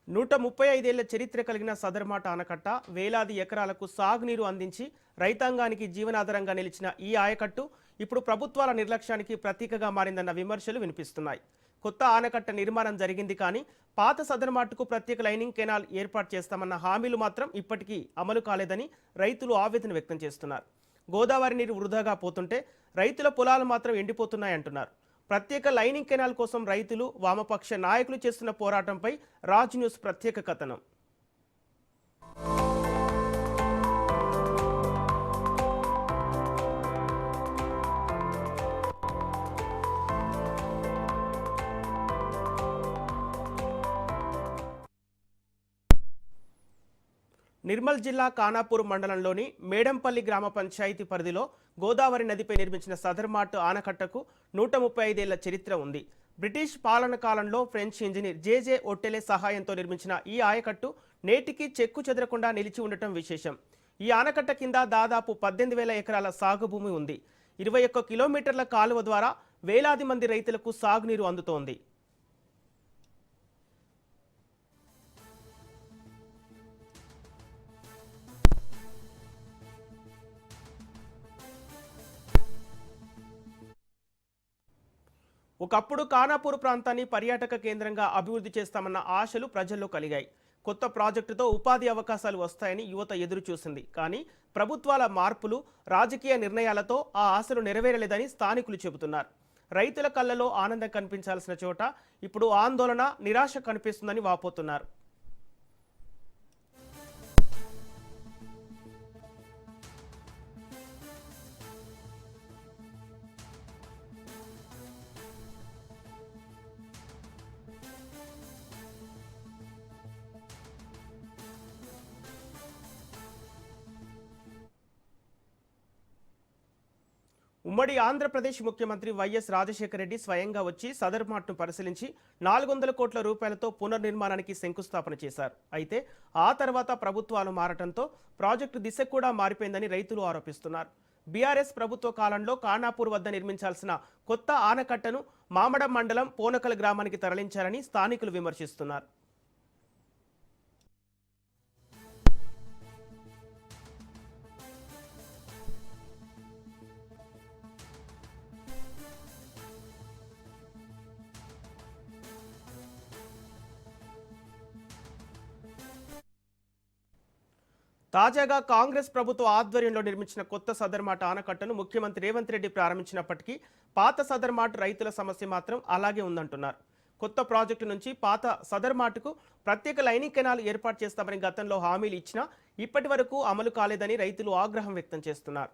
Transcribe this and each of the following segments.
135 ఏళ్ల చరిత్ర కలిగిన సదర్మాట ఆనకట్ట వేలాది ఎకరాలకు సాగునీరు అందించి రైతాంగానికి జీవనాధారంగా నిలిచిన ఈ ఆయకట్టు ఇప్పుడు ప్రభుత్వాల నిర్లక్ష్యానికి ప్రతీకగా మారిందన్న విమర్శలు వినిపిస్తున్నాయి. కొత్త ఆనకట్ట నిర్మాణం జరిగింది కానీ పాత సదర్మాటకు ప్రత్యేక లైనింగ్ కెనాల్ ఏర్పాటు చేస్తామన్న హామీలు మాత్రం ఇప్పటికీ అమలు కాలేదని రైతులు ఆవేదన వ్యక్తం చేస్తున్నారు. గోదావరి నీరు వృధాగా పోతుంటే రైతుల పొలాలు మాత్రం ఎండిపోతున్నాయంటున్నారు. ప్రత్యేక లైనింగ్ కెనాల్ కోసం రైతులు వామపక్ష నాయకులు చేస్తున్న పోరాటంపై రాజ్ న్యూస్ ప్రత్యేక కథనం. నిర్మల్ జిల్లా ఖానాపూర్ మండలంలోని మేడంపల్లి గ్రామ పంచాయతీ పరిధిలో గోదావరి నదిపై నిర్మించిన సదర్మాట్ ఆనకట్టకు 135 ఏళ్ల చరిత్ర ఉంది. బ్రిటిష్ పాలన కాలంలో ఫ్రెంచ్ ఇంజనీర్ జేజే ఒట్టెలే సహాయంతో నిర్మించిన ఈ ఆయకట్టు నేటికి చెక్కు చెదరకుండా నిలిచి ఉండటం విశేషం. ఈ ఆనకట్ట కింద దాదాపు 18,000 ఎకరాల సాగు భూమి ఉంది. 21 కిలోమీటర్ల కాలువ ద్వారా వేలాది మంది రైతులకు సాగునీరు అందుతోంది. ఒకప్పుడు ఖానాపూర్ ప్రాంతాన్ని పర్యాటక కేంద్రంగా అభివృద్ధి చేస్తామన్న ఆశలు ప్రజల్లో కలిగాయి. కొత్త ప్రాజెక్టుతో ఉపాధి అవకాశాలు వస్తాయని యువత ఎదురు చూసింది. కానీ ప్రభుత్వాల మార్పులు, రాజకీయ నిర్ణయాలతో ఆ ఆశలు నెరవేరలేదని స్థానికులు చెబుతున్నారు. రైతుల కళ్ళలో ఆనందం కనిపించాల్సిన చోట ఇప్పుడు ఆందోళన, నిరాశ కనిపిస్తుందని వాపోతున్నారు. ఉమ్మడి ఆంధ్రప్రదేశ్ ముఖ్యమంత్రి వైఎస్ రాజశేఖర రెడ్డి స్వయంగా వచ్చి సదర్మాట్ను పరిశీలించి 400 కోట్ల రూపాయలతో పునర్నిర్మాణానికి శంకుస్థాపన చేశారు. అయితే ఆ తర్వాత ప్రభుత్వాలు మారటంతో ప్రాజెక్టు దిశ కూడా మారిపోయిందని రైతులు ఆరోపిస్తున్నారు. బీఆర్ఎస్ ప్రభుత్వ కాలంలో ఖానాపూర్ వద్ద నిర్మించాల్సిన కొత్త ఆనకట్టను మామడం మండలం పోనకల్ గ్రామానికి తరలించారని స్థానికులు విమర్శిస్తున్నారు. తాజాగా కాంగ్రెస్ ప్రభుత్వ ఆధ్వర్యంలో నిర్మించిన కొత్త సదర్మాట్ ఆనకట్టను ముఖ్యమంత్రి రేవంత్ రెడ్డి ప్రారంభించినప్పటికీ పాత సదర్మాట్ రైతుల సమస్య మాత్రం అలాగే ఉందంటున్నారు. కొత్త ప్రాజెక్టు నుంచి పాత సదర్మాట్కు ప్రత్యేక లైనింగ్ కెనాల్ ఏర్పాటు చేస్తామని గతంలో హామీలు ఇచ్చినా ఇప్పటి వరకు అమలు కాలేదని రైతులు ఆగ్రహం వ్యక్తం చేస్తున్నారు.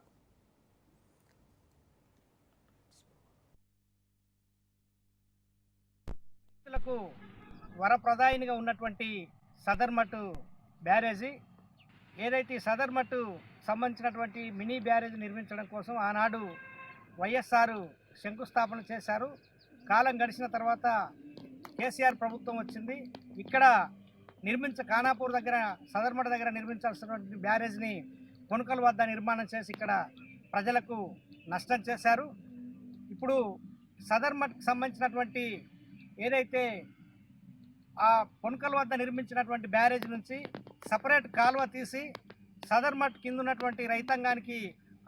రైతులకు వరప్రదాయినిగా ఉన్నటువంటి సదర్మట్ బ్యారేజీ ఏదైతే సదర్మట్టు సంబంధించినటువంటి మినీ బ్యారేజ్ నిర్మించడం కోసం ఆనాడు వైఎస్ఆర్ శంకుస్థాపన చేశారు. కాలం గడిచిన తర్వాత కేసీఆర్ ప్రభుత్వం వచ్చింది. ఇక్కడ ఖానాపూర్ దగ్గర సదర్మట్ దగ్గర నిర్మించాల్సినటువంటి బ్యారేజ్ని కొనుకల్ వద్ద నిర్మాణం చేసి ఇక్కడ ప్రజలకు నష్టం చేశారు. ఇప్పుడు సదర్మట్కి సంబంధించినటువంటి ఏదైతే ఆ కొనుకల్ వద్ద నిర్మించినటువంటి బ్యారేజ్ నుంచి సపరేట్ కాలువ తీసి సదర్మట్ కింద ఉన్నటువంటి రైతాంగానికి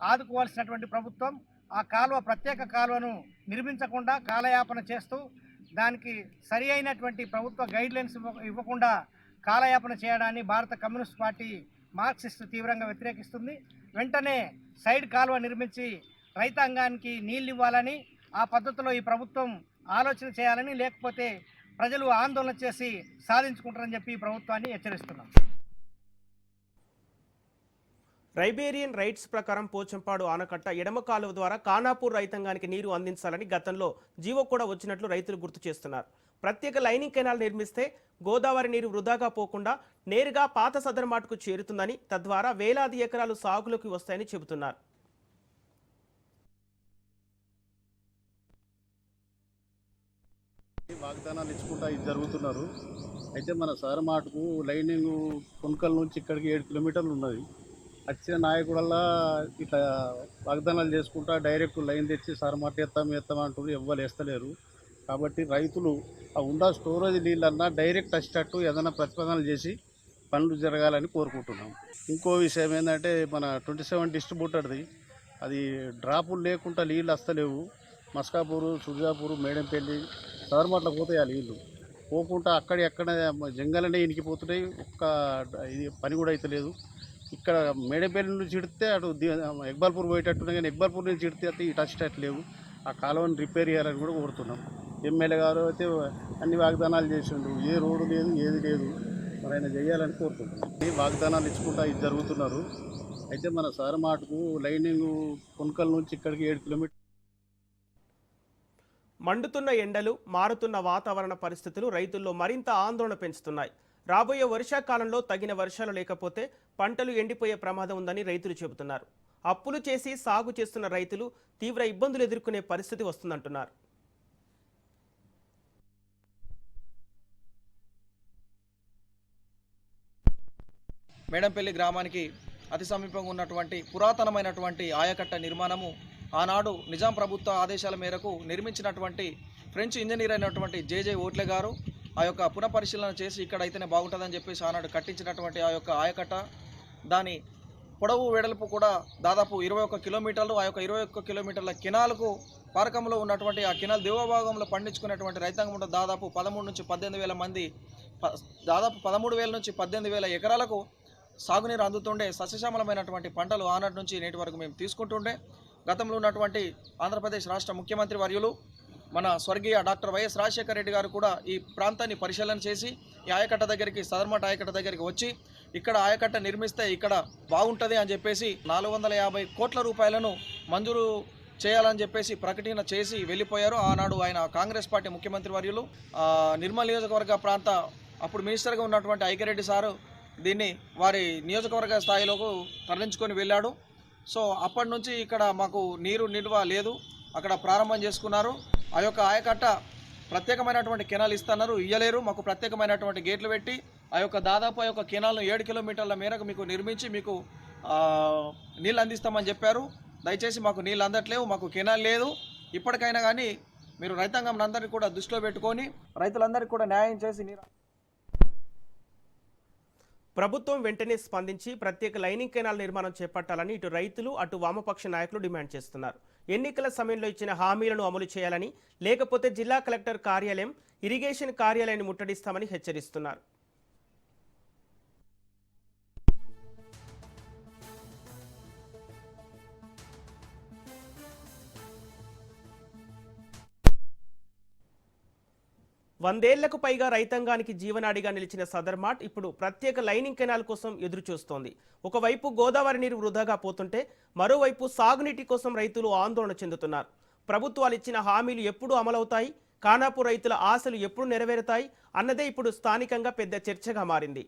ఆదుకోవాల్సినటువంటి ప్రభుత్వం ఆ కాలువ ప్రత్యేక కాలువను నిర్మించకుండా కాలయాపన చేస్తూ దానికి సరి అయినటువంటి ప్రభుత్వ గైడ్లైన్స్ ఇవ్వకుండా కాలయాపన చేయడాన్ని భారత కమ్యూనిస్ట్ పార్టీ మార్క్సిస్ట్ తీవ్రంగా వ్యతిరేకిస్తుంది. వెంటనే సైడ్ కాలువ నిర్మించి రైతాంగానికి నీళ్ళు ఇవ్వాలని, ఆ పద్ధతిలో ఈ ప్రభుత్వం ఆలోచన చేయాలని, లేకపోతే ప్రజలు ఆందోళన చేసి సాధించుకుంటారని చెప్పి ప్రభుత్వాన్ని హెచ్చరిస్తున్నాం. రైబేరియన్ రైట్స్ ప్రకారం పోచంపాడు ఆనకట్ట ఎడమ కాలువ ద్వారా ఖానాపూర్ రైతాంగానికి నీరు అందించాలని గతంలో జీవో కూడా వచ్చినట్లు రైతులు గుర్తు చేస్తున్నారు. ప్రత్యేక లైనింగ్ కెనాల్ నిర్మిస్తే గోదావరి నీరు వృధాగా పోకుండా నేరుగా పాత సదర్మాట్కు చేరుతుందని, తద్వారా వేలాది ఎకరాలు సాగులోకి వస్తాయని చెబుతున్నారు. వాగ్దానాలు ఇచ్చుకుంటా ఇది జరుగుతున్నారు. అయితే మన సదర్మాట్కు లైనింగ్ కొనుకల్ నుంచి ఇక్కడికి 7 కిలోమీటర్లు ఉన్నది. వచ్చిన నాయకుడల్లా ఇట్లా వాగ్దానాలు చేసుకుంటా డైరెక్ట్ లైన్ తెచ్చి సదర్మాట్ ఎత్తాం అంటున్నారు. ఎవ్వరు వేస్తలేరు. కాబట్టి రైతులు ఆ ఉన్న స్టోరేజ్ నీళ్ళన్నా డైరెక్ట్ వచ్చేటట్టు ఏదైనా ప్రతిపాదనలు చేసి పనులు జరగాలని కోరుకుంటున్నాం. ఇంకో విషయం ఏంటంటే మన 27 డిస్ట్రిబ్యూటర్ది అది డ్రాపులు లేకుండా నీళ్ళు వస్తలేవు. మస్కాపూరు, సుజాపూరు, మేడంపల్లి, సదర్మట్ల పోతాయి ఆ నీళ్ళు. పోకుండా ఎక్కడ జంగలనే ఇనికిపోతున్నాయి. ఇది పని కూడా అయితే లేదు. ఇక్కడ మేడంపల్లి నుంచి ఇడితే అటు ఎక్బాల్పూర్ పోయేటట్టున్నాయి, కానీ ఎక్బాల్పూర్ నుంచి ఇడితే అయితే ఇటు వచ్చేటట్టు లేవు. ఆ కాలువను రిపేర్ చేయాలని కూడా కోరుతున్నాం. ఎమ్మెల్యే గారు అయితే అన్ని వాగ్దానాలు చేసిండు, ఏ రోడ్డు లేదు, ఏది లేదు. మరి ఆయన చేయాలని కోరుకుంటున్నాం. ఈ వాగ్దానాలు ఇచ్చుకుంటా ఇది జరుగుతున్నారు. అయితే మన సార్ మాటకు లైనింగ్ కొనుకల నుంచి ఇక్కడికి 7 కిలోమీటర్లు. మండుతున్న ఎండలు, మారుతున్న వాతావరణ పరిస్థితులు రైతుల్లో మరింత ఆందోళన పెంచుతున్నాయి. రాబోయే వర్షాకాలంలో తగిన వర్షాలు లేకపోతే పంటలు ఎండిపోయే ప్రమాదం ఉందని రైతులు చెబుతున్నారు. అప్పులు చేసి సాగు చేస్తున్న రైతులు తీవ్ర ఇబ్బందులు ఎదుర్కొనే పరిస్థితి వస్తుందంటున్నారు. మేడంపల్లి గ్రామానికి అతి సమీపంగా ఉన్నటువంటి పురాతనమైనటువంటి ఆయకట్ట నిర్మాణము ఆనాడు నిజాం ప్రభుత్వ ఆదేశాల మేరకు నిర్మించినటువంటి ఫ్రెంచ్ ఇంజనీర్ అయినటువంటి జేజే ఓట్లే గారు ఆ యొక్క పునఃపరిశీలన చేసి ఇక్కడ అయితేనే బాగుంటుందని చెప్పేసి ఆనాడు కట్టించినటువంటి ఆ యొక్క ఆయకట్ట, దాని పొడవు వెడల్పు కూడా దాదాపు 21 కిలోమీటర్లు. ఆ యొక్క 21 కిలోమీటర్ల కెనాల్కు పారకంలో ఉన్నటువంటి ఆ కెనాల్ దిగువ పండించుకున్నటువంటి రైతాంగం దాదాపు 13 నుంచి 18 వేల మంది, దాదాపు 13,000 నుంచి 18,000 ఎకరాలకు సాగునీరు అందుతుండే సస్యశ్యామలమైనటువంటి పంటలు ఆనాటి నుంచి నేటి వరకు మేము తీసుకుంటుండే. గతంలో ఉన్నటువంటి ఆంధ్రప్రదేశ్ రాష్ట్ర ముఖ్యమంత్రి వర్యులు మన స్వర్గీయ డాక్టర్ వైఎస్ రాజశేఖర రెడ్డి గారు కూడా ఈ ప్రాంతాన్ని పరిశీలన చేసి ఈ ఆయకట్ట దగ్గరికి, సదర్మట ఆయకట్ట దగ్గరికి వచ్చి ఇక్కడ ఆయకట్ట నిర్మిస్తే ఇక్కడ బాగుంటుంది అని చెప్పేసి 450 కోట్ల రూపాయలను మంజూరు చేయాలని చెప్పేసి ప్రకటన చేసి వెళ్ళిపోయారు. ఆనాడు ఆయన కాంగ్రెస్ పార్టీ ముఖ్యమంత్రి వర్యులు నిర్మల్ నియోజకవర్గ ప్రాంత అప్పుడు మినిస్టర్గా ఉన్నటువంటి ఐకిరెడ్డి సారు దీన్ని వారి నియోజకవర్గ స్థాయిలోకి తరలించుకొని వెళ్ళాడు. సో అప్పటి నుంచి ఇక్కడ మాకు నీరు నిల్వ లేదు, అక్కడ ప్రారంభం చేసుకున్నారు. ఆ యొక్క ఆయకట్ట ప్రత్యేకమైనటువంటి కెనాల్ ఇస్తున్నారు, ఇయ్యలేరు. మాకు ప్రత్యేకమైనటువంటి గేట్లు పెట్టి ఆ యొక్క దాదాపు ఆ యొక్క కెనాల్ను 7 కిలోమీటర్ల మేరకు మీకు నిర్మించి మీకు నీళ్ళు అందిస్తామని చెప్పారు. దయచేసి మాకు నీళ్ళు అందట్లేవు, మాకు కెనాల్ లేదు. ఇప్పటికైనా కానీ మీరు రైతాంగం అందరినీ కూడా దృష్టిలో పెట్టుకొని రైతులందరికీ కూడా న్యాయం చేసి నీరు. ప్రభుత్వం వెంటనే స్పందించి ప్రత్యేక లైనింగ్ కెనాల్ నిర్మాణం చేపట్టాలని ఇటు రైతులు, అటు వామపక్ష నాయకులు డిమాండ్ చేస్తున్నారు. ఎన్నికల సమయంలో ఇచ్చిన హామీలను అమలు చేయాలని, లేకపోతే జిల్లా కలెక్టర్ కార్యాలయం, ఇరిగేషన్ కార్యాలయాన్ని ముట్టడిస్తామని హెచ్చరిస్తున్నారు. వందేళ్లకు పైగా రైతాంగానికి జీవనాడిగా నిలిచిన సదర్మాట్ ఇప్పుడు ప్రత్యేక లైనింగ్ కెనాల్ కోసం ఎదురుచూస్తోంది. ఒకవైపు గోదావరి నీరు వృధాగా పోతుంటే మరోవైపు సాగునీటి కోసం రైతులు ఆందోళన చెందుతున్నారు. ప్రభుత్వాలు ఇచ్చిన హామీలు ఎప్పుడు అమలవుతాయి, ఖానాపూర్ రైతుల ఆశలు ఎప్పుడు నెరవేరుతాయి అన్నదే ఇప్పుడు స్థానికంగా పెద్ద చర్చగా మారింది.